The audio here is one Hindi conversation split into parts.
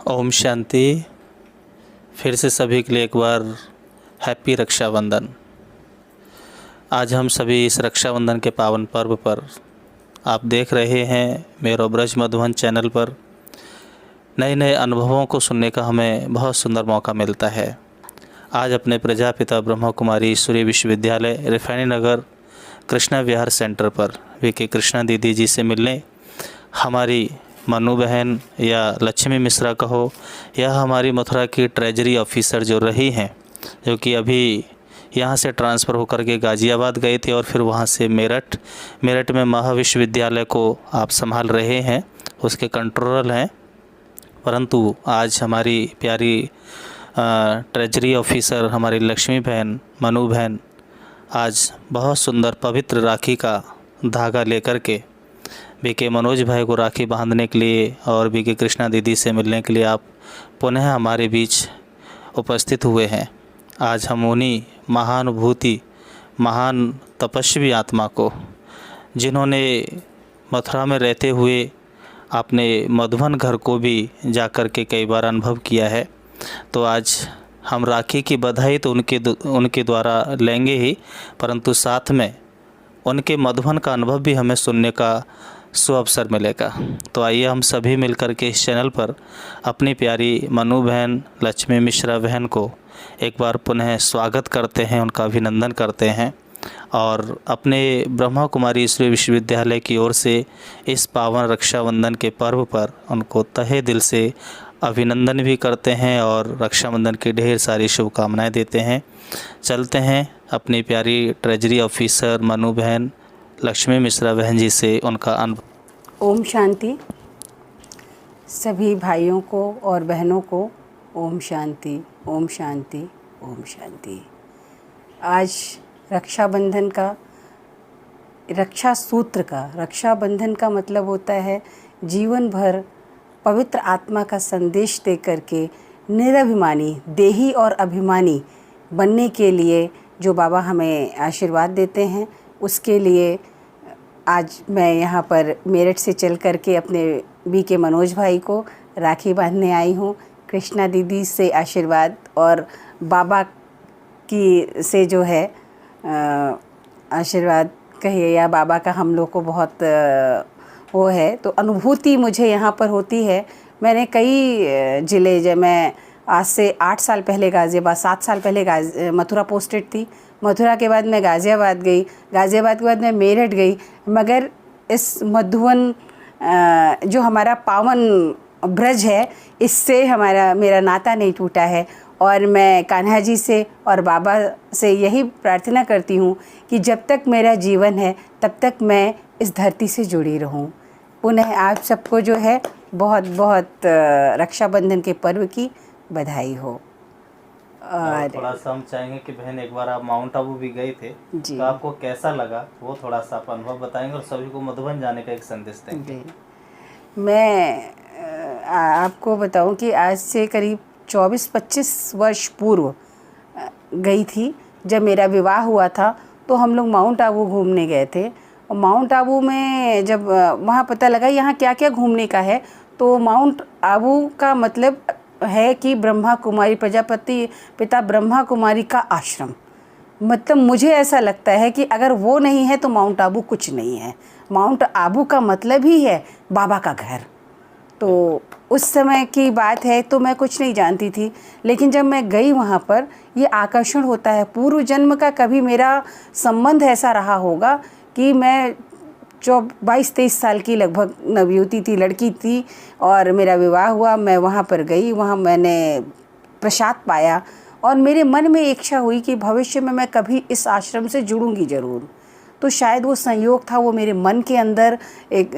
ओम शांति। फिर से सभी के लिए एक बार हैप्पी रक्षाबंधन। आज हम सभी इस रक्षाबंधन के पावन पर्व पर आप देख रहे हैं मेरो ब्रज मधुबन चैनल पर नए नए अनुभवों को सुनने का हमें बहुत सुंदर मौका मिलता है। आज अपने प्रजापिता ब्रह्मा कुमारी ईश्वरीय विश्वविद्यालय रिफाइनी नगर कृष्णा विहार सेंटर पर वीके कृष्णा दीदी जी से मिलने हमारी मनु बहन या लक्ष्मी मिश्रा कहो या हमारी मथुरा की ट्रेजरी ऑफिसर जो रही हैं, जो कि अभी यहाँ से ट्रांसफ़र होकर के गाज़ियाबाद गए थे और फिर वहाँ से मेरठ में महाविश्वविद्यालय को आप संभाल रहे हैं, उसके कंट्रोलर हैं। परंतु आज हमारी प्यारी ट्रेजरी ऑफिसर हमारी लक्ष्मी बहन मनु बहन आज बहुत सुंदर पवित्र राखी का धागा लेकर के बीके मनोज भाई को राखी बांधने के लिए और बीके कृष्णा दीदी से मिलने के लिए आप पुनः हमारे बीच उपस्थित हुए हैं। आज हम उन्हीं महानुभूति महान तपस्वी आत्मा को, जिन्होंने मथुरा में रहते हुए अपने मधुबन घर को भी जाकर के कई बार अनुभव किया है, तो आज हम राखी की बधाई तो उनके द्वारा लेंगे ही, परंतु साथ में उनके मधुबन का अनुभव भी हमें सुनने का सुअवसर मिलेगा। तो आइए हम सभी मिलकर के इस चैनल पर अपनी प्यारी मनु बहन लक्ष्मी मिश्रा बहन को एक बार पुनः स्वागत करते हैं, उनका अभिनंदन करते हैं और अपने ब्रह्मा कुमारी ईश्वरीय विश्वविद्यालय की ओर से इस पावन रक्षाबंधन के पर्व पर उनको तहे दिल से अभिनंदन भी करते हैं और रक्षाबंधन की ढेर सारी शुभकामनाएं देते हैं। चलते हैं अपनी प्यारी ट्रेजरी ऑफिसर मनु बहन लक्ष्मी मिश्रा बहन जी से उनका अनुभव। ओम शांति। सभी भाइयों को और बहनों को ओम शांति, ओम शांति, ओम शांति। आज रक्षाबंधन का, रक्षाबंधन का मतलब होता है जीवन भर पवित्र आत्मा का संदेश दे करके निरभिमानी, देही और अभिमानी बनने के लिए जो बाबा हमें आशीर्वाद देते हैं, उसके लिए आज मैं यहाँ पर मेरठ से चल कर के अपने बीके मनोज भाई को राखी बांधने आई हूँ। कृष्णा दीदी से आशीर्वाद और बाबा की से जो है आशीर्वाद कहिए या बाबा का हम लोग को बहुत वो है, तो अनुभूति मुझे यहाँ पर होती है। मैंने कई ज़िले, जब मैं आज से 8 साल पहले गाज़ियाबाद, 7 साल पहले मथुरा पोस्टेड थी। मथुरा के बाद मैं गाज़ियाबाद गई, गाज़ियाबाद के बाद मैं मेरठ गई, मगर इस मधुबन जो हमारा पावन ब्रज है, इससे मेरा नाता नहीं टूटा है। और मैं कान्हा जी से और बाबा से यही प्रार्थना करती हूँ कि जब तक मेरा जीवन है तब तक मैं इस धरती से जुड़ी रहूँ। पुनः आप सबको जो है बहुत बहुत रक्षाबंधन के पर्व की बधाई हो। और थोड़ा सा हम चाहेंगे कि बहन एक बार आप माउंट आबू भी गए थे, तो आपको कैसा लगा वो थोड़ा सा आप अनुभव बताएंगे और सभी को मधुबन जाने का एक संदेश देंगे। मैं आपको बताऊं कि आज से करीब 24-25 वर्ष पूर्व गई थी। जब मेरा विवाह हुआ था तो हम लोग माउंट आबू घूमने गए थे। और माउंट आबू में जब वहाँ पता लगा यहाँ क्या क्या घूमने का है, तो माउंट आबू का मतलब है कि ब्रह्मा कुमारी प्रजापति पिता ब्रह्मा कुमारी का आश्रम। मतलब मुझे ऐसा लगता है कि अगर वो नहीं है तो माउंट आबू कुछ नहीं है। माउंट आबू का मतलब ही है बाबा का घर। तो उस समय की बात है, तो मैं कुछ नहीं जानती थी, लेकिन जब मैं गई वहाँ पर ये आकर्षण होता है। पूर्व जन्म का कभी मेरा संबंध ऐसा रहा होगा कि मैं 22-23 साल की लगभग नवयुवती थी, लड़की थी, और मेरा विवाह हुआ। मैं वहाँ पर गई, वहाँ मैंने प्रसाद पाया और मेरे मन में इच्छा हुई कि भविष्य में मैं कभी इस आश्रम से जुड़ूंगी ज़रूर। तो शायद वो संयोग था, वो मेरे मन के अंदर एक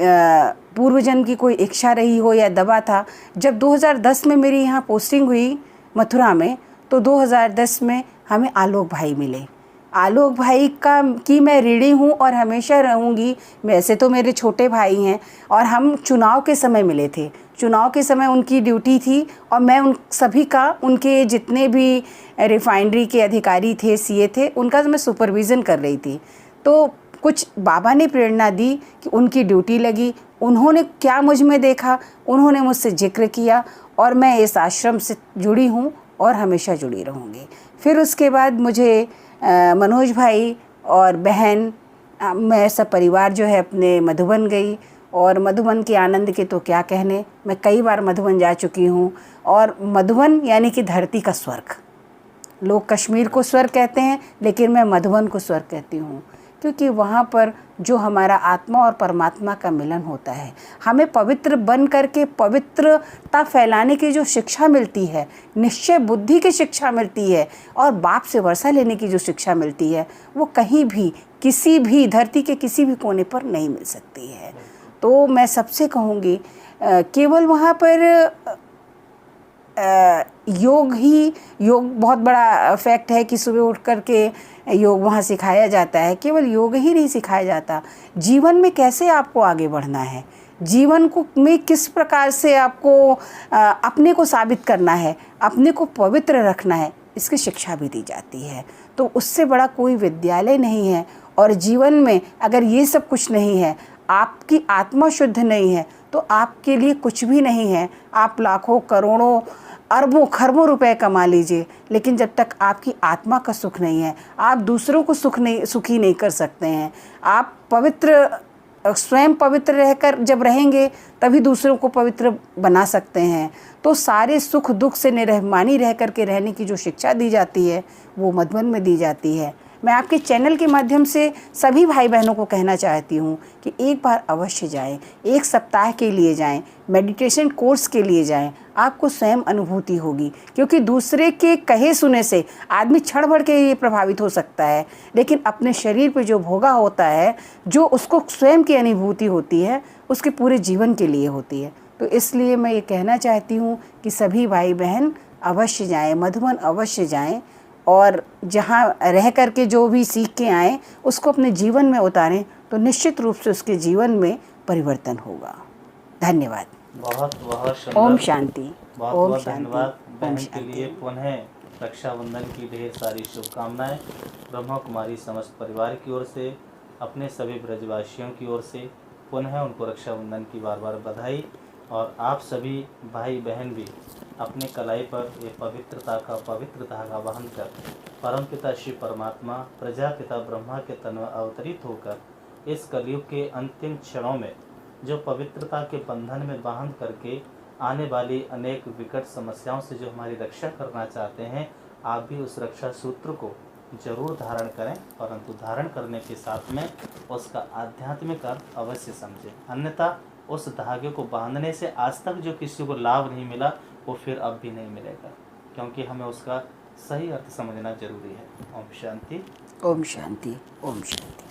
पूर्व जन्म की कोई इच्छा रही हो या दबा था। जब 2010 में मेरी यहाँ पोस्टिंग हुई मथुरा में, तो 2010 में हमें आलोक भाई मिले। आलोक भाई की मैं ऋणी हूँ और हमेशा रहूँगी। वैसे तो मेरे छोटे भाई हैं और हम चुनाव के समय मिले थे। चुनाव के समय उनकी ड्यूटी थी और मैं उन सभी का, उनके जितने भी रिफाइनरी के अधिकारी थे, सीए थे, उनका मैं सुपरविज़न कर रही थी। तो कुछ बाबा ने प्रेरणा दी कि उनकी ड्यूटी लगी, उन्होंने क्या मुझ में देखा, उन्होंने मुझसे जिक्र किया और मैं इस आश्रम से जुड़ी हूँ और हमेशा जुड़ी रहूँगी। फिर उसके बाद मुझे मनोज भाई और बहन, मैं सब परिवार जो है अपने मधुबन गई और मधुबन के आनंद के तो क्या कहने। मैं कई बार मधुबन जा चुकी हूँ और मधुबन यानी कि धरती का स्वर्ग। लोग कश्मीर को स्वर्ग कहते हैं लेकिन मैं मधुबन को स्वर्ग कहती हूँ, क्योंकि वहाँ पर जो हमारा आत्मा और परमात्मा का मिलन होता है, हमें पवित्र बन करके पवित्रता फैलाने की जो शिक्षा मिलती है, निश्चय बुद्धि की शिक्षा मिलती है और बाप से वर्षा लेने की जो शिक्षा मिलती है, वो कहीं भी किसी भी धरती के किसी भी कोने पर नहीं मिल सकती है। तो मैं सबसे कहूँगी केवल वहाँ पर योग बहुत बड़ा फैक्ट है कि सुबह उठ कर के योग वहाँ सिखाया जाता है। केवल योग ही नहीं सिखाया जाता, जीवन में कैसे आपको आगे बढ़ना है, जीवन को में किस प्रकार से आपको अपने को साबित करना है, अपने को पवित्र रखना है, इसकी शिक्षा भी दी जाती है। तो उससे बड़ा कोई विद्यालय नहीं है। और जीवन में अगर ये सब कुछ नहीं है, आपकी आत्मा शुद्ध नहीं है, तो आपके लिए कुछ भी नहीं है। आप लाखों करोड़ों अरबों खरबों रुपए कमा लीजिए, लेकिन जब तक आपकी आत्मा का सुख नहीं है, आप दूसरों को सुखी नहीं कर सकते हैं। आप स्वयं पवित्र रहकर जब रहेंगे तभी दूसरों को पवित्र बना सकते हैं। तो सारे सुख दुख से निरहमानी रह करके रहने की जो शिक्षा दी जाती है वो मधुबन में दी जाती है। मैं आपके चैनल के माध्यम से सभी भाई बहनों को कहना चाहती हूँ कि एक बार अवश्य जाएं, एक सप्ताह के लिए जाएं, मेडिटेशन कोर्स के लिए जाएं, आपको स्वयं अनुभूति होगी। क्योंकि दूसरे के कहे सुने से आदमी क्षण भर के लिए प्रभावित हो सकता है, लेकिन अपने शरीर पे जो भोगा होता है, जो उसको स्वयं की अनुभूति होती है, उसके पूरे जीवन के लिए होती है। तो इसलिए मैं ये कहना चाहती हूँ कि सभी भाई बहन अवश्य जाएं, मधुबन अवश्य जाएं और जहाँ रह कर के जो भी सीख के आएँ उसको अपने जीवन में उतारें, तो निश्चित रूप से उसके जीवन में परिवर्तन होगा। धन्यवाद। बहुत बहुत सुंदर। ओम शांति। बहुत ओम बहुत शांति। धन्यवाद बहन ओम के शांति। लिए। पुनः रक्षाबंधन की ढेर सारी शुभकामनाएं ब्रह्मा कुमारी समस्त परिवार की ओर से, अपने सभी ब्रजवासियों की ओर से पुनः उनको रक्षाबंधन की बार बार बधाई। और आप सभी भाई बहन भी अपने कलाई पर ये पवित्रता का पवित्र धागा बांध कर परमपिता शिव परमात्मा प्रजापिता ब्रह्मा के तन में अवतरित होकर इस कलयुग के अंतिम क्षणों में जो पवित्रता के बंधन में बांध करके आने वाली अनेक विकट समस्याओं से जो हमारी रक्षा करना चाहते हैं, आप भी उस रक्षा सूत्र को जरूर धारण करें, परंतु धारण करने के साथ में उसका आध्यात्मिक अर्थ अवश्य समझें। अन्यथा उस धागे को बांधने से आज तक जो किसी को लाभ नहीं मिला वो फिर अब भी नहीं मिलेगा, क्योंकि हमें उसका सही अर्थ समझना जरूरी है। ओम शांति। ओम शांति। ओम शांति।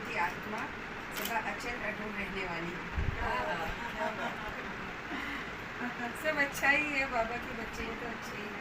की आत्मा सदा अचल अटूट रहने वाली सब अच्छा ही है, बाबा के बच्चे ही तो अच्छे ही हैं।